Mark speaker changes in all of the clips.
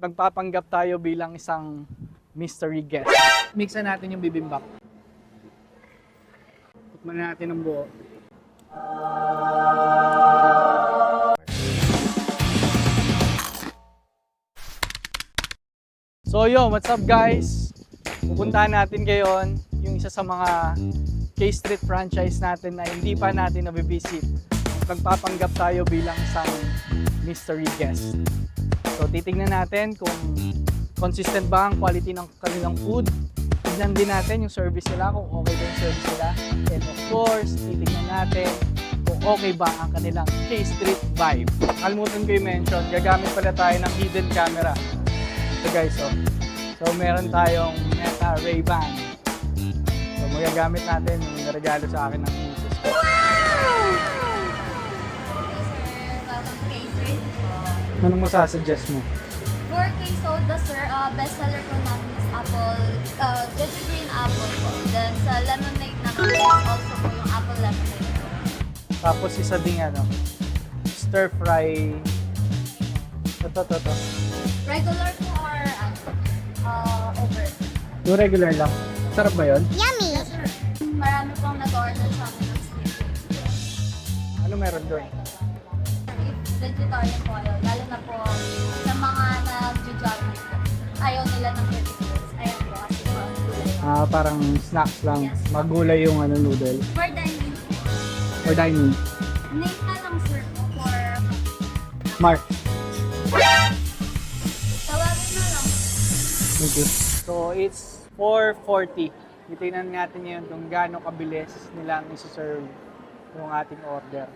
Speaker 1: Magpapanggap tayo bilang isang mystery guest. Mixan natin yung bibimbap. Tikman natin ang buo. So yo, what's up guys? Pupuntahan natin ngayon yung isa sa mga K-Street franchise natin na hindi pa natin nabibisit. Magpapanggap tayo bilang isang mystery guest. So titingnan natin kung consistent ba ang quality ng kanilang food. Tignan din natin yung service nila, kung okay ba yung service nila. And of course, titingnan natin kung okay ba ang kanilang K-Street vibe. Kalimutan ko yung mention, gagamit pala tayo ng hidden camera. So guys, so meron tayong Meta Ray-Ban. So magagamit natin yung regalo sa akin ng misis ko. Anong masasuggest mo?
Speaker 2: 4K soda, sir. Bestseller po namin is apple, just green apple po. Then sa lemonade naman is also po yung apple lemonade.
Speaker 1: Tapos isa ding stir fry. Ito.
Speaker 2: Regular po or over?
Speaker 1: Yung regular lang. Sarap ba yun?
Speaker 2: Yummy! Yes, sir. Marami pong nag-order sa amin ng sleep.
Speaker 1: Ano meron doon?
Speaker 2: If vegetarian po ayaw, lalo na po sa mga nag-jogging po. Ayaw nila ng vegetables. Ayaw po kasi po ang gulay.
Speaker 1: Parang snacks lang.
Speaker 2: Yes.
Speaker 1: Magulay yung noodle.
Speaker 2: For dining po.
Speaker 1: Or dining.
Speaker 2: Name na lang sir po for
Speaker 1: Mark.
Speaker 2: tawagin na lang.
Speaker 1: Thank you. So it's 4:40. Titingnan natin ngayon kung gaano kabilis nilang isi-serve yung ating order.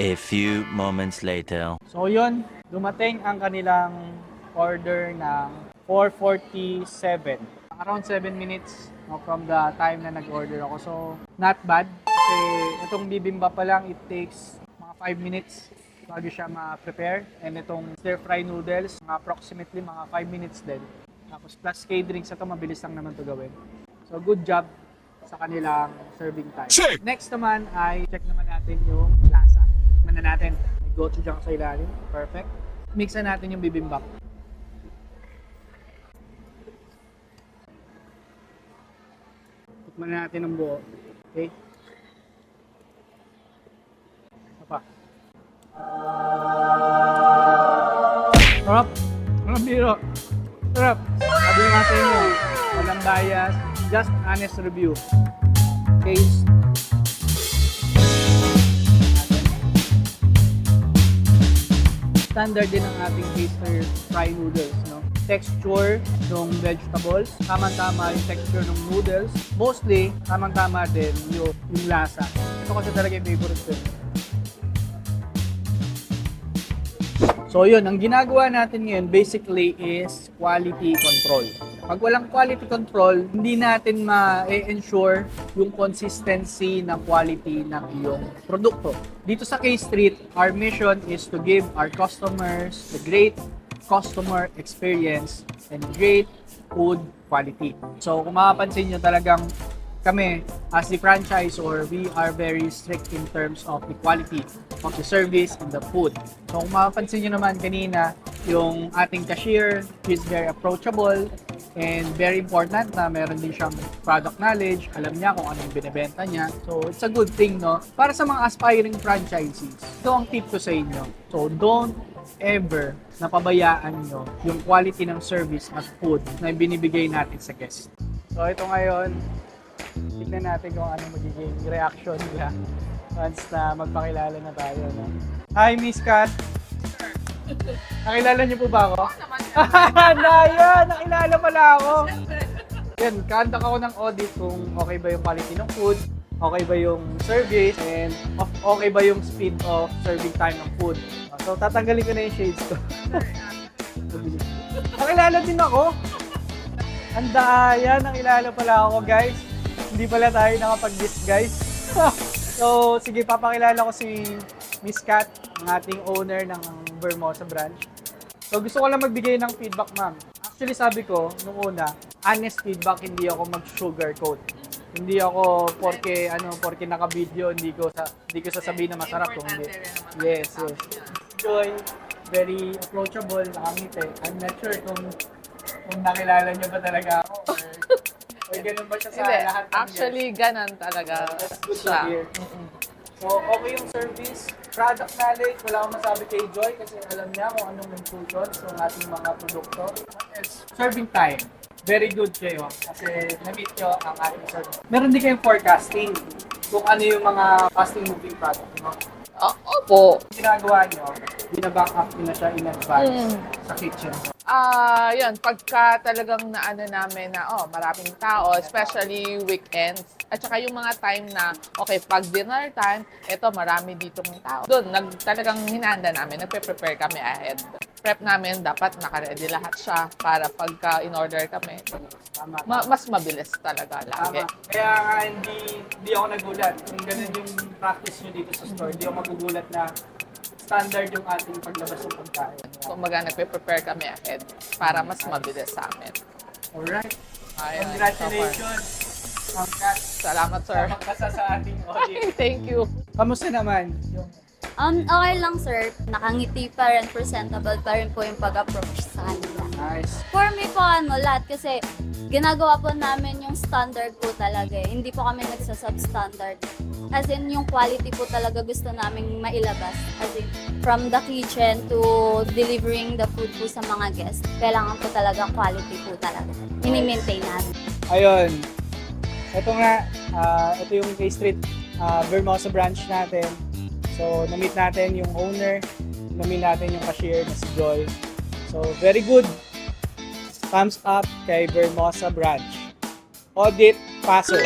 Speaker 3: A few moments later.
Speaker 1: So yun, dumating ang kanilang order ng 4:47. Around 7 minutes from the time na nag-order ako. So not bad. Kasi itong bibimbap pa lang, it takes mga 5 minutes bago siya ma-prepare. And itong stir-fry noodles, approximately mga 5 minutes din. Tapos plus K-drinks, ito mabilis lang naman ito gawin. So good job sa kanilang serving time.
Speaker 3: Check!
Speaker 1: Next naman ay check naman natin yung lasa. Tikman na natin. May gochujang sa ilalim. Perfect. Mixan natin yung bibimbap. Tikman na natin ang buo. Okay? Ano pa? Sarap! Ang biro! Sarap! Sabi nga sa inyo, walang bias, just honest review. Taste. Standard din ang ating taster fry noodles, no? Texture ng vegetables, tamang-tama yung texture ng noodles. Mostly, tamang-tama din yung lasa. Ito kasi talaga yung favorite ko. So yun, ang ginagawa natin ngayon basically is quality control. Pag walang quality control, hindi natin ma-ensure yung consistency ng quality ng iyong produkto. Dito sa K-Street, our mission is to give our customers the great customer experience and great food quality. So kung mapapansin nyo talagang kami as the franchisor, we are very strict in terms of the quality of the service and the food. So kung mapapansin nyo naman kanina, yung ating cashier is very approachable and very important na meron din siyang product knowledge, alam niya kung ano yung binibenta niya. So it's a good thing, no? Para sa mga aspiring franchisees, ito ang tip ko sa inyo. So don't ever napabayaan nyo yung quality ng service at food na binibigay natin sa guest. So ito ngayon, tignan natin kung ano magiging reaction nila once na magpakilala na tayo. No? Hi, Miss Kat! Nakilala niyo po ba ako? Naya! Nakilala pala ako! Yan, conduct ako ng audit kung okay ba yung quality ng food, okay ba yung service, and okay ba yung speed of serving time ng food. So, tatanggalin ko na yung shades ko. Nakilala din ako! Ang daya! Nakilala pala ako, guys! Hindi pala tayo nakapag-disguise. So, sige, papakilala ko si Miss Kat, ang ating owner ng Vermosa branch. So, gusto ko lang magbigay ng feedback, ma'am. Actually, sabi ko, nung una, honest feedback, hindi ako mag-sugarcoat. Hindi ako, porke naka-video, hindi ko sasabihin na masarap kung hindi. Yes. Enjoy! very approachable, nakangiti. I'm not sure kung nakilala niyo ba talaga ako or ganun ba siya sa
Speaker 4: Hindi,
Speaker 1: lahat ng
Speaker 4: actually, ganun talaga
Speaker 1: That's good to
Speaker 4: siya.
Speaker 1: hear. So, okay yung service. Product knowledge, wala akong masabi kay Joy kasi alam niya kung anong inclusions ng ating mga produkto. Serving time. Very good kayo kasi na-meet nyo ang ating service. Meron din kayong forecasting kung ano yung mga fasting moving product mo.
Speaker 4: Opo.
Speaker 1: Ginagawa nyo, binaback up nyo na siya in advance sa kitchen.
Speaker 4: Yun, pagka talagang naano namin na, maraming tao, especially weekends, at saka yung mga time na, okay, pag dinner time, eto, marami ditong tao. Doon, talagang hinanda namin, nagpe-prepare kami ahead. Prep namin, dapat naka-ready lahat siya para pagka in-order kami.
Speaker 1: Tama.
Speaker 4: Mas mabilis talaga lagi.
Speaker 1: Tama. Kaya nga hindi ako nagulat. Kung ganun yung practice nyo dito sa store, hindi ako magugulat na standard yung ating paglabas ng pagkain.
Speaker 4: Kumbaga, nagpe-prepare kami ahead para mas mabilis sa amin.
Speaker 1: Alright.
Speaker 4: Ayun,
Speaker 1: Congratulations. Congrats.
Speaker 4: Salamat, sir.
Speaker 1: Tama ka sa ating audience.
Speaker 4: Thank you.
Speaker 1: Kamusta naman? Yung
Speaker 2: Okay lang, sir. Nakangiti pa rin, presentable pa rin po yung pag-approach sa kanila.
Speaker 1: nice.
Speaker 2: For me po, lahat kasi ginagawa po namin yung standard po talaga eh. Hindi po kami nagsasubstandard. As in, yung quality po talaga gusto namin mailabas. As in, from the kitchen to delivering the food po sa mga guests, kailangan po talaga quality po talaga. Mini-maintain namin.
Speaker 1: Ayun. Ito nga, ito yung K-Street Vermosa branch natin. So, na-meet natin yung owner, na-meet natin yung cashier na si Joy. So, very good. Thumbs up kay Vermosa branch. Audit passer.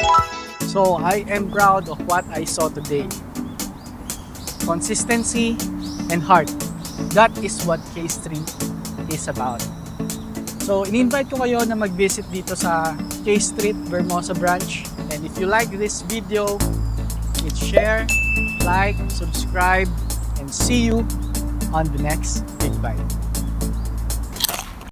Speaker 1: So, I am proud of what I saw today. Consistency and heart. That is what K-Street is about. So, in-invite ko kayo na mag-visit dito sa K-Street Vermosa branch. And if you like this video, please share, like, subscribe, and see you on the next Big Bite.